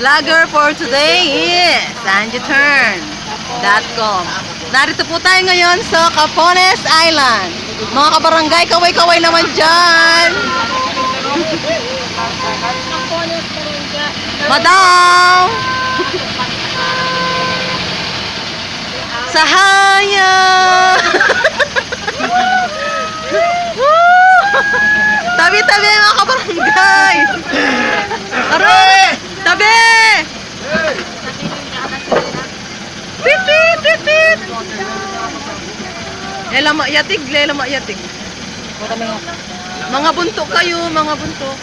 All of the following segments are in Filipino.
vlogger for today is AngieTurn.com. Narito po tayo ngayon sa Capones Island. Mga kabarangay, kaway-kaway naman dyan. Madam! Sahaya! Tabi-tabi mga kabarangay! Aray! Tabi! Pipit! Pipit! Lelama yatig, lelama yatig. Mga buntok kayo, mga buntok.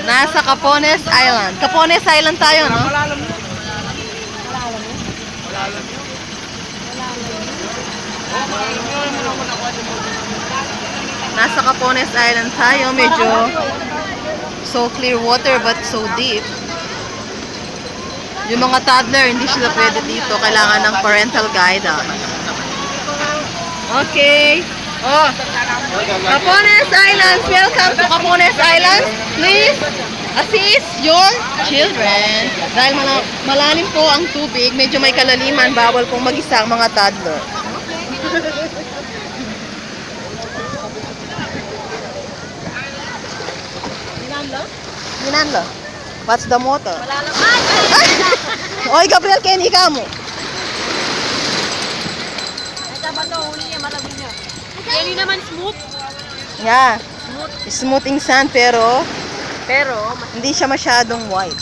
Nasa Capones Island. Capones Island tayo, no? Nasa Capones Island tayo. Medyo so clear water but so deep. Yung mga toddler, hindi sila pwede dito. Kailangan ng parental guidance. Okay. Oh, Capones Islands. Welcome to Capones Islands. Please assist your children. Dahil malalim po ang tubig, medyo may kalaliman, bawal pong mag-isa ang mga toddler. Minando? What's the motor? Oy, Gabriel, Kenny ka mo. Kenny naman smooth. Yeah. Smoothing sand pero Pero, hindi siya masyadong white.